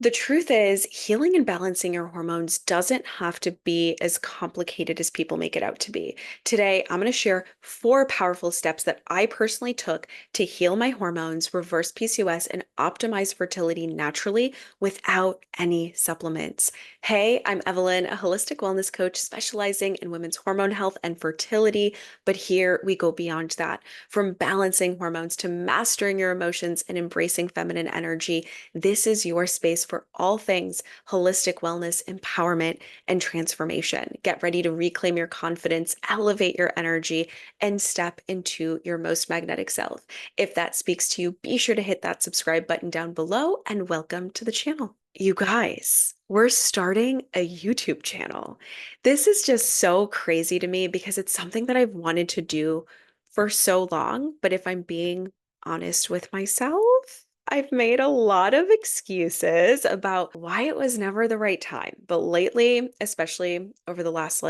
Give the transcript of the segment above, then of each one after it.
The truth is, healing and balancing your hormones doesn't have to be as complicated as people make it out to be. Today, I'm going to share 4 powerful steps that I personally took to heal my hormones, reverse PCOS, and optimize fertility naturally without any supplements. Hey, I'm Evelyn, a holistic wellness coach specializing in women's hormone health and fertility. But here we go beyond that. From balancing hormones to mastering your emotions and embracing feminine energy, this is your space for all things holistic wellness, empowerment, and transformation. Get ready to reclaim your confidence, elevate your energy, and step into your most magnetic self. If that speaks to you, be sure to hit that subscribe button down below and welcome to the channel. You guys, we're starting a YouTube channel. This is just so crazy to me because it's something that I've wanted to do for so long. But if I'm being honest with myself, I've made a lot of excuses about why it was never the right time. But lately, especially over the last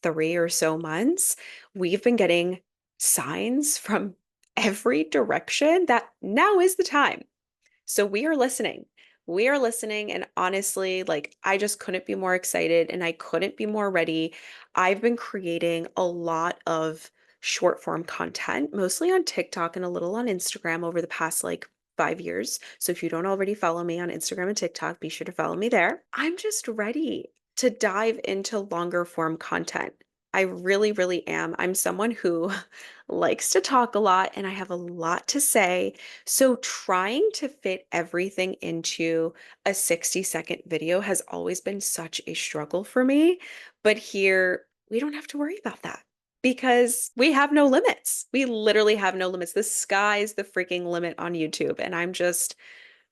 3 or so months, we've been getting signs from every direction that now is the time. So we are listening. We are listening. And honestly, I just couldn't be more excited and I couldn't be more ready. I've been creating a lot of short form content, mostly on TikTok and a little on Instagram over the past 5 years. So if you don't already follow me on Instagram and TikTok, be sure to follow me there. I'm just ready to dive into longer form content. I really, really am. I'm someone who likes to talk a lot and I have a lot to say. So trying to fit everything into a 60-second video has always been such a struggle for me. But here, we don't have to worry about that because we have no limits. We literally have no limits. The sky's the freaking limit on YouTube. And I'm just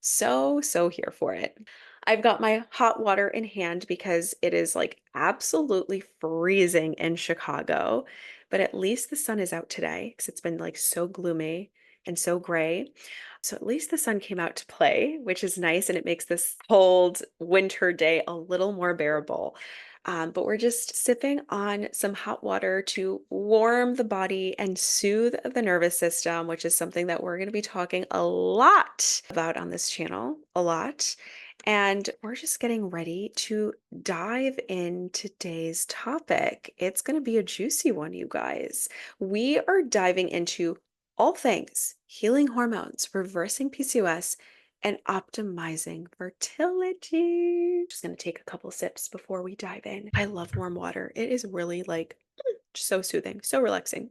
so here for it. I've got my hot water in hand because it is absolutely freezing in Chicago, but at least the sun is out today because it's been so gloomy and so gray. So at least the sun came out to play, which is nice, and it makes this cold winter day a little more bearable. But we're just sipping on some hot water to warm the body and soothe the nervous system, which is something that we're going to be talking a lot about on this channel, a lot. And we're just getting ready to dive in today's topic. It's going to be a juicy one, you guys. We are diving into all things healing hormones, reversing PCOS, and optimizing fertility. Just going to take a couple sips before we dive in. I love warm water. It is really so soothing, so relaxing.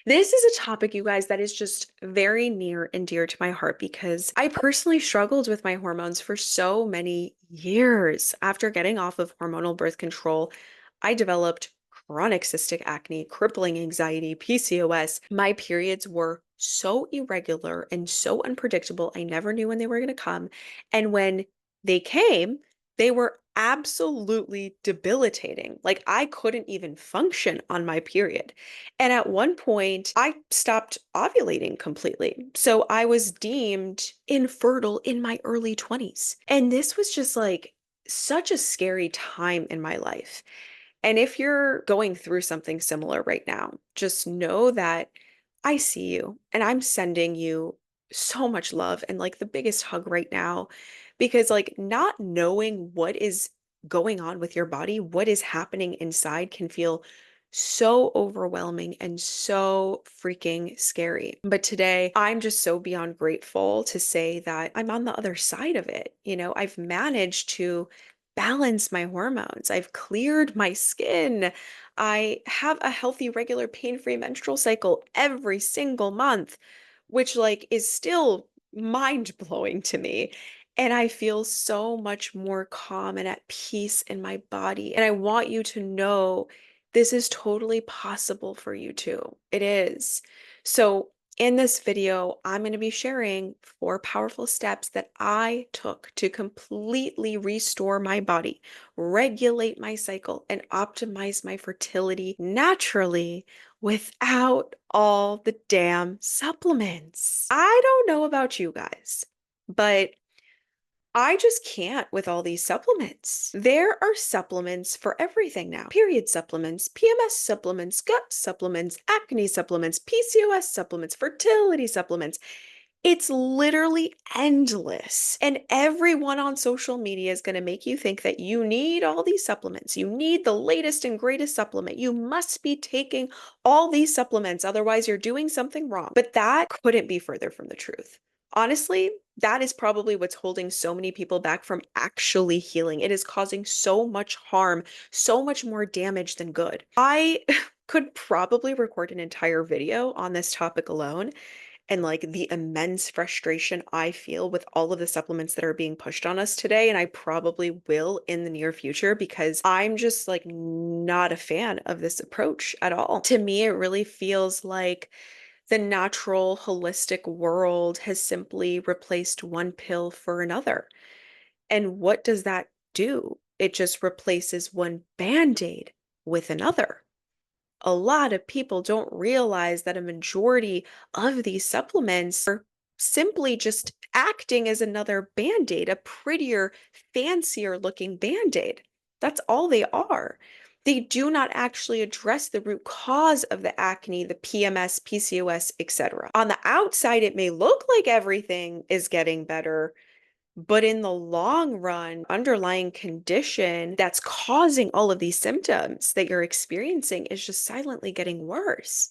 This is a topic, you guys, that is just very near and dear to my heart because I personally struggled with my hormones for so many years. After getting off of hormonal birth control, I developed chronic cystic acne, crippling anxiety, PCOS. My periods were so irregular and so unpredictable. I never knew when they were going to come. And when they came, they were absolutely debilitating. Like I couldn't even function on my period. And at one point, I stopped ovulating completely. So I was deemed infertile in my early 20s. And this was just such a scary time in my life. And if you're going through something similar right now, just know that I see you and I'm sending you so much love and the biggest hug right now because not knowing what is going on with your body, what is happening inside can feel so overwhelming and so freaking scary. But today, I'm just so beyond grateful to say that I'm on the other side of it. I've managed to balance my hormones. I've cleared my skin. I have a healthy, regular, pain-free menstrual cycle every single month, which is still mind-blowing to me. And I feel so much more calm and at peace in my body. And I want you to know this is totally possible for you too. It is. So in this video, I'm going to be sharing 4 powerful steps that I took to completely restore my body, regulate my cycle, and optimize my fertility naturally without all the damn supplements. I don't know about you guys, but I just can't with all these supplements. There are supplements for everything now. Period supplements, PMS supplements, gut supplements, acne supplements, PCOS supplements, fertility supplements. It's literally endless. And everyone on social media is going to make you think that you need all these supplements. You need the latest and greatest supplement. You must be taking all these supplements, otherwise, you're doing something wrong. But that couldn't be further from the truth. Honestly, that is probably what's holding so many people back from actually healing. It is causing so much harm, so much more damage than good. I could probably record an entire video on this topic alone and like the immense frustration I feel with all of the supplements that are being pushed on us today. And I probably will in the near future because I'm just like not a fan of this approach at all. To me, it really feels like the natural, holistic world has simply replaced one pill for another. And what does that do? It just replaces one band-aid with another. A lot of people don't realize that a majority of these supplements are simply just acting as another band-aid, a prettier, fancier looking band-aid. That's all they are. They do not actually address the root cause of the acne, the PMS, PCOS, etc. On the outside, it may look like everything is getting better, but in the long run, underlying condition that's causing all of these symptoms that you're experiencing is just silently getting worse.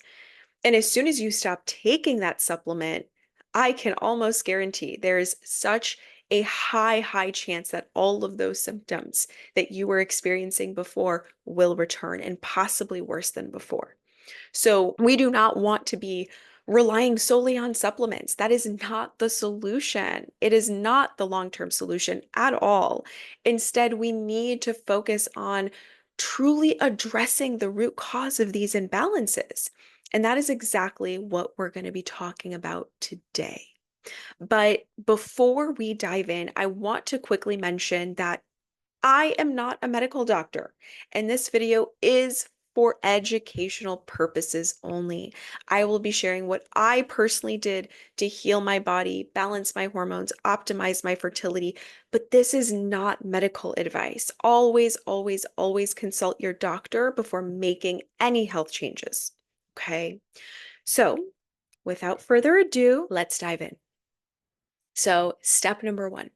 And as soon as you stop taking that supplement, I can almost guarantee there's such a high, high chance that all of those symptoms that you were experiencing before will return and possibly worse than before. So we do not want to be relying solely on supplements. That is not the solution. It is not the long-term solution at all. Instead, we need to focus on truly addressing the root cause of these imbalances. And that is exactly what we're going to be talking about today. But before we dive in, I want to quickly mention that I am not a medical doctor, and this video is for educational purposes only. I will be sharing what I personally did to heal my body, balance my hormones, optimize my fertility, but this is not medical advice. Always, always, always consult your doctor before making any health changes. Okay, so without further ado, let's dive in. So, step number one,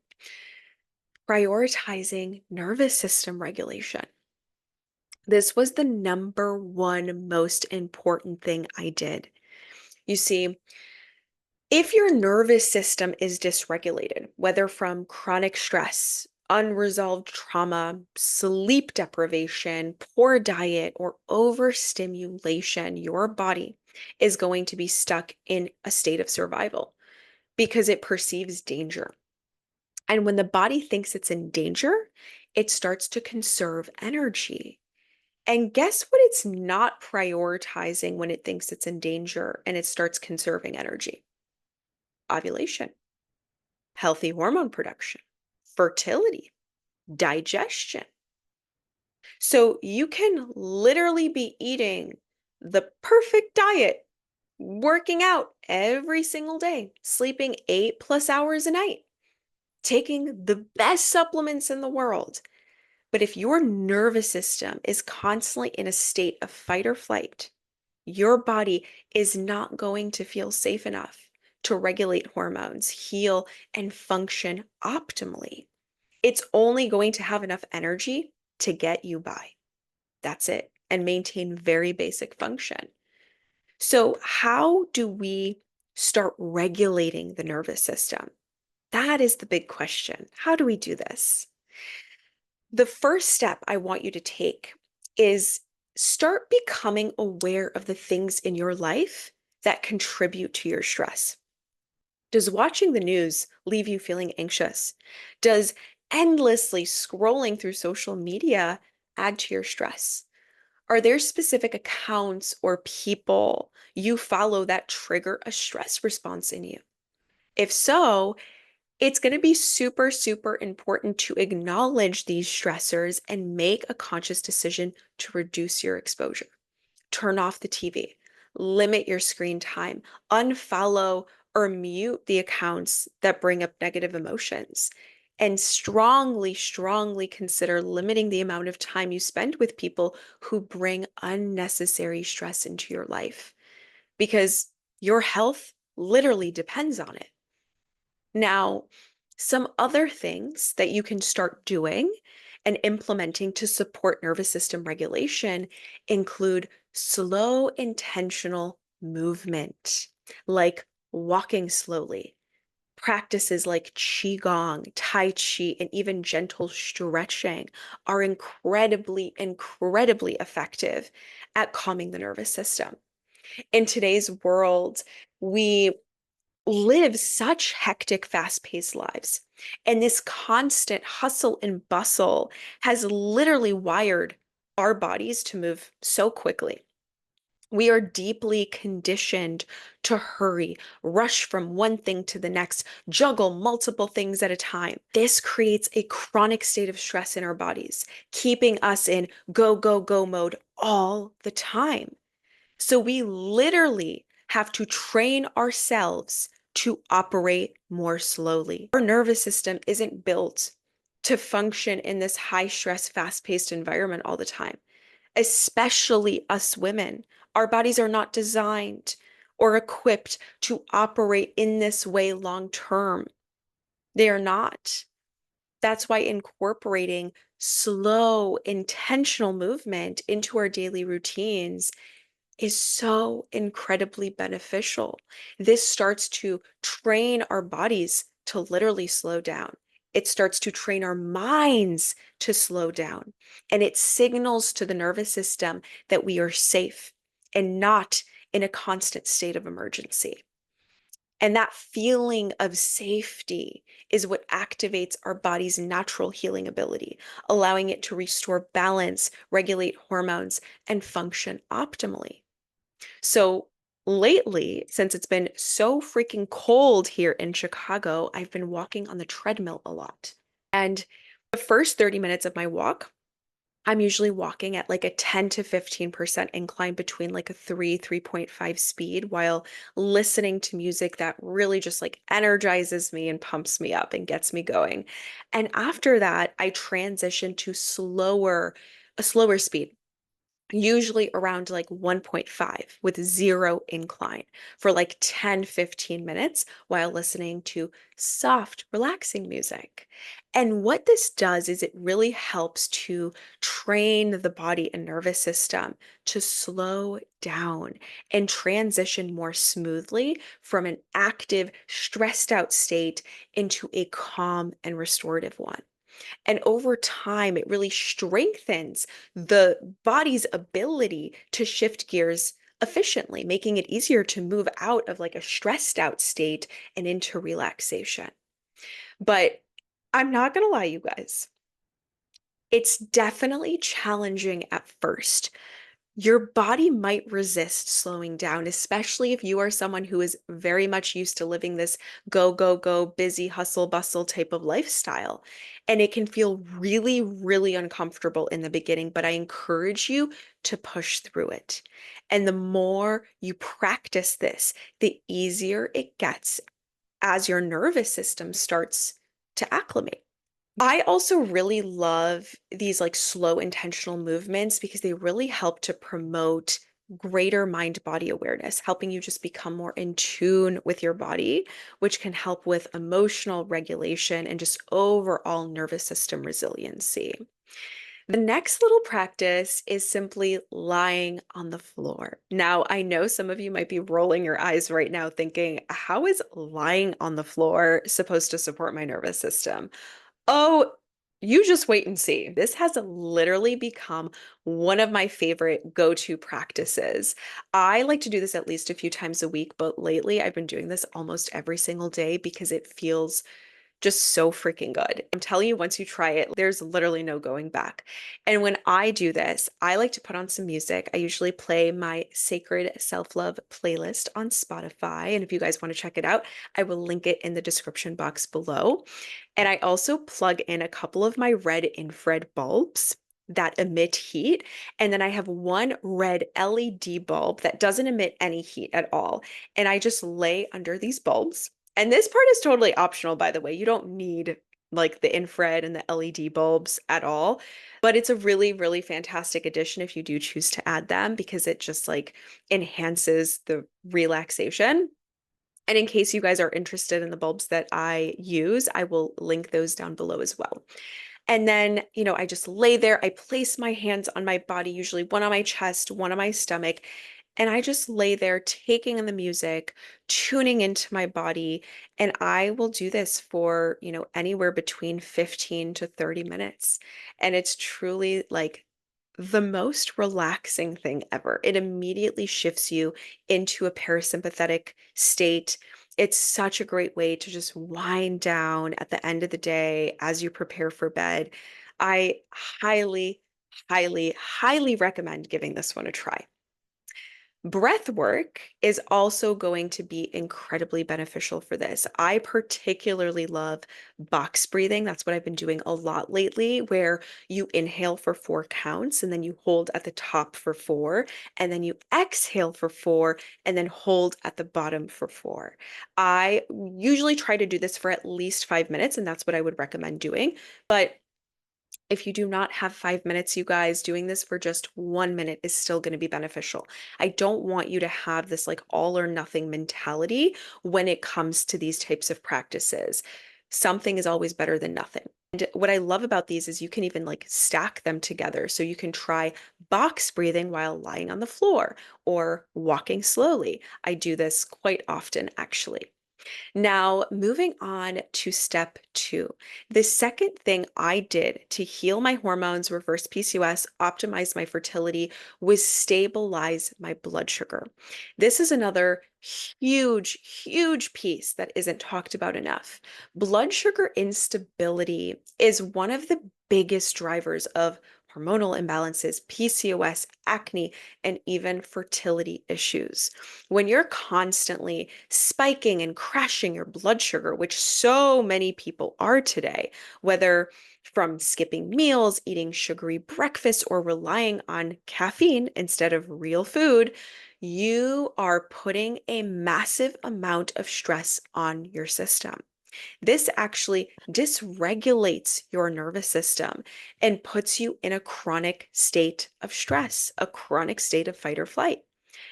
prioritizing nervous system regulation. This was the number one most important thing I did. You see, if your nervous system is dysregulated, whether from chronic stress, unresolved trauma, sleep deprivation, poor diet, or overstimulation, your body is going to be stuck in a state of survival because it perceives danger. And when the body thinks it's in danger, it starts to conserve energy. And guess what it's not prioritizing when it thinks it's in danger and it starts conserving energy? Ovulation, healthy hormone production, fertility, digestion. So you can literally be eating the perfect diet, working out every single day, sleeping 8+ hours a night, taking the best supplements in the world. But if your nervous system is constantly in a state of fight or flight, your body is not going to feel safe enough to regulate hormones, heal, and function optimally. It's only going to have enough energy to get you by. That's it, and maintain very basic function. So, how do we start regulating the nervous system? That is the big question. How do we do this? The first step I want you to take is start becoming aware of the things in your life that contribute to your stress. Does watching the news leave you feeling anxious? Does endlessly scrolling through social media add to your stress? Are there specific accounts or people you follow that trigger a stress response in you? If so, it's going to be super, super important to acknowledge these stressors and make a conscious decision to reduce your exposure. Turn off the TV, limit your screen time, unfollow or mute the accounts that bring up negative emotions, and strongly, strongly consider limiting the amount of time you spend with people who bring unnecessary stress into your life because your health literally depends on it. Now, some other things that you can start doing and implementing to support nervous system regulation include slow, intentional movement, like walking slowly. Practices like Qigong, Tai Chi, and even gentle stretching are incredibly, incredibly effective at calming the nervous system. In today's world, we live such hectic, fast-paced lives. And this constant hustle and bustle has literally wired our bodies to move so quickly. We are deeply conditioned to hurry, rush from one thing to the next, juggle multiple things at a time. This creates a chronic state of stress in our bodies, keeping us in go, go, go mode all the time. So we literally have to train ourselves to operate more slowly. Our nervous system isn't built to function in this high stress, fast paced environment all the time, especially us women. Our bodies are not designed or equipped to operate in this way long term. They are not. That's why incorporating slow, intentional movement into our daily routines is so incredibly beneficial. This starts to train our bodies to literally slow down. It starts to train our minds to slow down. And it signals to the nervous system that we are safe and not in a constant state of emergency. And that feeling of safety is what activates our body's natural healing ability, allowing it to restore balance, regulate hormones, and function optimally. So lately, since it's been so freaking cold here in Chicago, I've been walking on the treadmill a lot. And the first 30 minutes of my walk, I'm usually walking at like a 10 to 15% incline between like a 3.5 speed while listening to music that really just like energizes me and pumps me up and gets me going. And after that, I transition to a slower speed, usually around like 1.5 with zero incline for like 10, 15 minutes while listening to soft, relaxing music. And what this does is it really helps to train the body and nervous system to slow down and transition more smoothly from an active, stressed out state into a calm and restorative one. And over time, it really strengthens the body's ability to shift gears efficiently, making it easier to move out of like a stressed out state and into relaxation. But I'm not going to lie, you guys, it's definitely challenging at first. Your body might resist slowing down, especially if you are someone who is very much used to living this go, go, go, busy, hustle, bustle type of lifestyle. And it can feel really, really uncomfortable in the beginning, but I encourage you to push through it. And the more you practice this, the easier it gets as your nervous system starts to acclimate. I also really love these like slow intentional movements because they really help to promote greater mind body awareness, helping you just become more in tune with your body, which can help with emotional regulation and just overall nervous system resiliency. The next little practice is simply lying on the floor. Now, I know some of you might be rolling your eyes right now thinking, how is lying on the floor supposed to support my nervous system? Oh, you just wait and see. This has literally become one of my favorite go-to practices. I like to do this at least a few times a week, but lately I've been doing this almost every single day because it feels just so freaking good. I'm telling you, once you try it, there's literally no going back. And when I do this, I like to put on some music. I usually play my Sacred Self-Love playlist on Spotify. And if you guys want to check it out, I will link it in the description box below. And I also plug in a couple of my red infrared bulbs that emit heat. And then I have one red LED bulb that doesn't emit any heat at all. And I just lay under these bulbs. And this part is totally optional, by the way. You don't need like the infrared and the LED bulbs at all. But it's a really, really fantastic addition if you do choose to add them because it just like enhances the relaxation. And in case you guys are interested in the bulbs that I use, I will link those down below as well. And then, I just lay there. I place my hands on my body, usually one on my chest, one on my stomach. And I just lay there taking in the music, tuning into my body. And I will do this for, anywhere between 15 to 30 minutes. And it's truly like the most relaxing thing ever. It immediately shifts you into a parasympathetic state. It's such a great way to just wind down at the end of the day as you prepare for bed. I highly, highly, highly recommend giving this one a try. Breath work is also going to be incredibly beneficial for this. I particularly love box breathing. That's what I've been doing a lot lately, where you inhale for 4 counts and then you hold at the top for 4, and then you exhale for 4 and then hold at the bottom for 4. I usually try to do this for at least 5 minutes, and that's what I would recommend doing. But if you do not have 5 minutes, you guys, doing this for just 1 minute is still going to be beneficial. I don't want you to have this like all or nothing mentality when it comes to these types of practices. Something is always better than nothing. And what I love about these is you can even like stack them together. So you can try box breathing while lying on the floor or walking slowly. I do this quite often, actually. Now, moving on to step 2. The second thing I did to heal my hormones, reverse PCOS, optimize my fertility was stabilize my blood sugar. This is another huge, huge piece that isn't talked about enough. Blood sugar instability is one of the biggest drivers of hormonal imbalances, PCOS, acne, and even fertility issues. When you're constantly spiking and crashing your blood sugar, which so many people are today, whether from skipping meals, eating sugary breakfast, or relying on caffeine instead of real food, you are putting a massive amount of stress on your system. This actually dysregulates your nervous system and puts you in a chronic state of stress, a chronic state of fight or flight.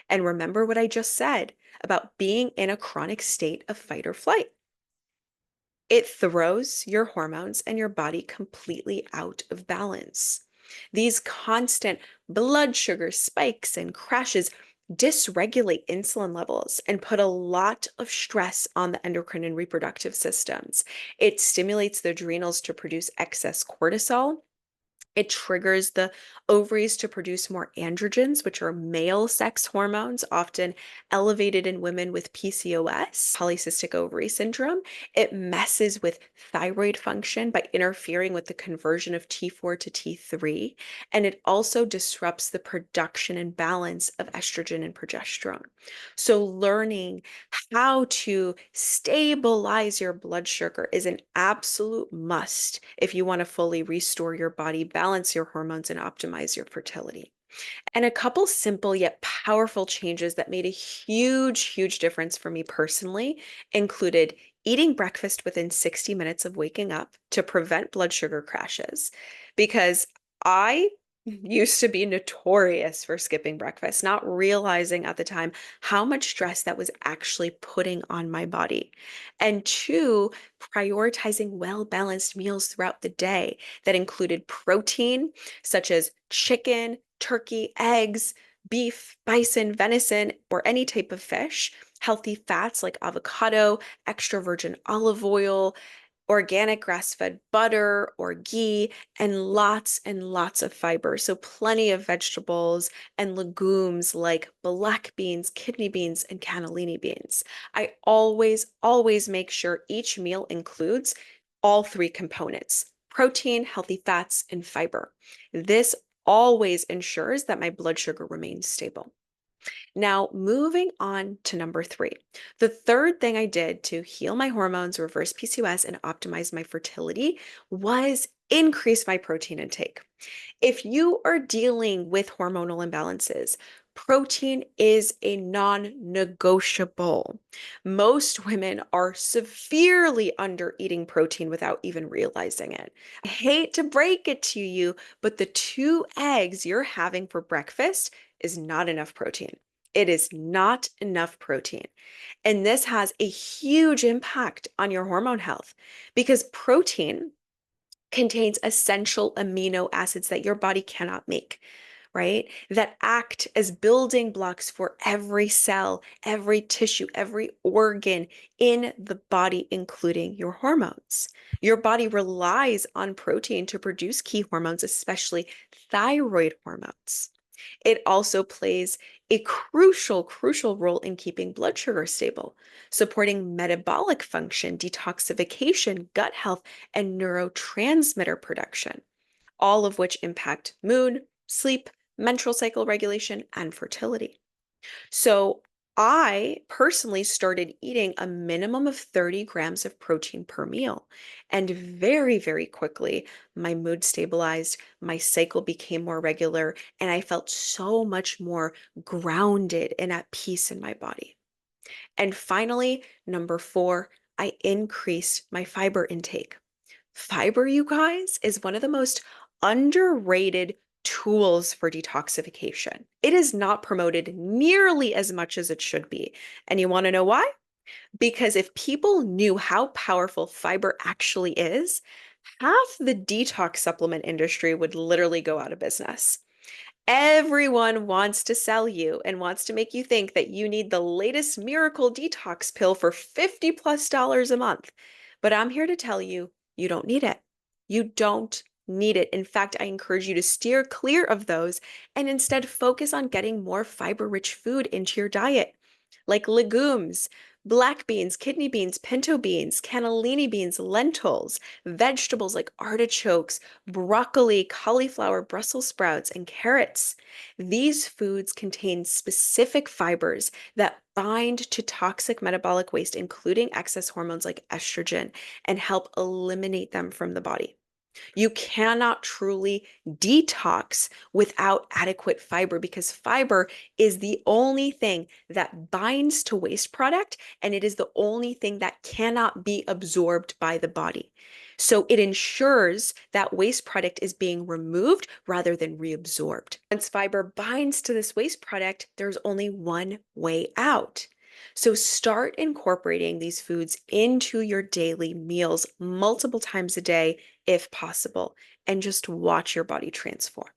And remember what I just said about being in a chronic state of fight or flight. It throws your hormones and your body completely out of balance. These constant blood sugar spikes and crashes dysregulate insulin levels and put a lot of stress on the endocrine and reproductive systems. It stimulates the adrenals to produce excess cortisol. It triggers the ovaries to produce more androgens, which are male sex hormones, often elevated in women with PCOS, polycystic ovary syndrome. It messes with thyroid function by interfering with the conversion of T4 to T3. And it also disrupts the production and balance of estrogen and progesterone. So, learning how to stabilize your blood sugar is an absolute must if you want to fully restore your body, balance your hormones, and optimize your fertility. And a couple simple yet powerful changes that made a huge, huge difference for me personally included eating breakfast within 60 minutes of waking up to prevent blood sugar crashes. Because I used to be notorious for skipping breakfast, not realizing at the time how much stress that was actually putting on my body. And two, prioritizing well-balanced meals throughout the day that included protein, such as chicken, turkey, eggs, beef, bison, venison, or any type of fish, healthy fats like avocado, extra virgin olive oil, organic grass-fed butter or ghee, and lots of fiber. So plenty of vegetables and legumes like black beans, kidney beans, and cannellini beans. I always, always make sure each meal includes all 3 components: protein, healthy fats, and fiber. This always ensures that my blood sugar remains stable. Now, moving on to number 3. The third thing I did to heal my hormones, reverse PCOS, and optimize my fertility was increase my protein intake. If you are dealing with hormonal imbalances, protein is a non-negotiable. Most women are severely under eating protein without even realizing it. I hate to break it to you, but the 2 eggs you're having for breakfast is not enough protein. It is not enough protein. And this has a huge impact on your hormone health because protein contains essential amino acids that your body cannot make, right? That act as building blocks for every cell, every tissue, every organ in the body, including your hormones. Your body relies on protein to produce key hormones, especially thyroid hormones. It also plays a crucial role in keeping blood sugar stable, supporting metabolic function, detoxification, gut health, and neurotransmitter production, all of which impact mood, sleep, menstrual cycle regulation, and fertility. So I personally started eating a minimum of 30 grams of protein per meal. And very quickly, my mood stabilized, my cycle became more regular, and I felt so much more grounded and at peace in my body. And finally, number four, I increased my fiber intake. Fiber, you guys, is one of the most underrated tools for detoxification. It is not promoted nearly as much as it should be. And you want to know why? Because if people knew how powerful fiber actually is, half the detox supplement industry would literally go out of business. Everyone wants to sell you and wants to make you think that you need the latest miracle detox pill for $50+ a month. But I'm here to tell you, you don't need it. You don't need it. In fact, I encourage you to steer clear of those and instead focus on getting more fiber-rich food into your diet, like legumes, black beans, kidney beans, pinto beans, cannellini beans, lentils, vegetables like artichokes, broccoli, cauliflower, Brussels sprouts, and carrots. These foods contain specific fibers that bind to toxic metabolic waste, including excess hormones like estrogen, and help eliminate them from the body. You cannot truly detox without adequate fiber because fiber is the only thing that binds to waste product and it is the only thing that cannot be absorbed by the body. So it ensures that waste product is being removed rather than reabsorbed. Once fiber binds to this waste product, there's only one way out. So start incorporating these foods into your daily meals multiple times a day if possible, and just watch your body transform.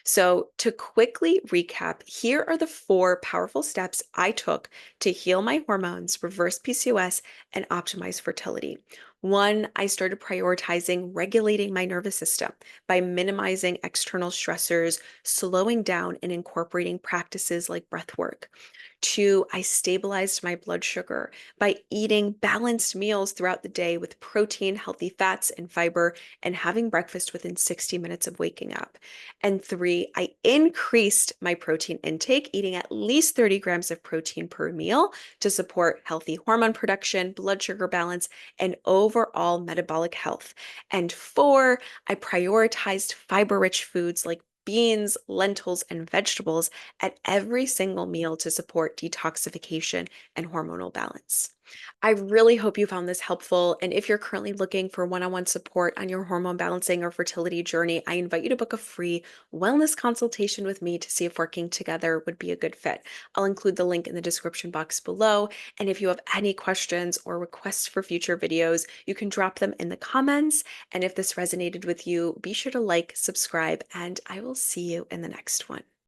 So, to quickly recap, here are the four powerful steps I took to heal my hormones, reverse PCOS, and optimize fertility. One, I started prioritizing regulating my nervous system by minimizing external stressors, slowing down, and incorporating practices like breath work. Two, I stabilized my blood sugar by eating balanced meals throughout the day with protein, healthy fats, and fiber, and having breakfast within 60 minutes of waking up. And three, I increased my protein intake, eating at least 30 grams of protein per meal to support healthy hormone production, blood sugar balance, and overall metabolic health. And four, I prioritized fiber-rich foods like beans, lentils, and vegetables at every single meal to support detoxification and hormonal balance. I really hope you found this helpful. And if you're currently looking for one-on-one support on your hormone balancing or fertility journey, I invite you to book a free wellness consultation with me to see if working together would be a good fit. I'll include the link in the description box below. And if you have any questions or requests for future videos, you can drop them in the comments. And if this resonated with you, be sure to like, subscribe, and I will see you in the next one.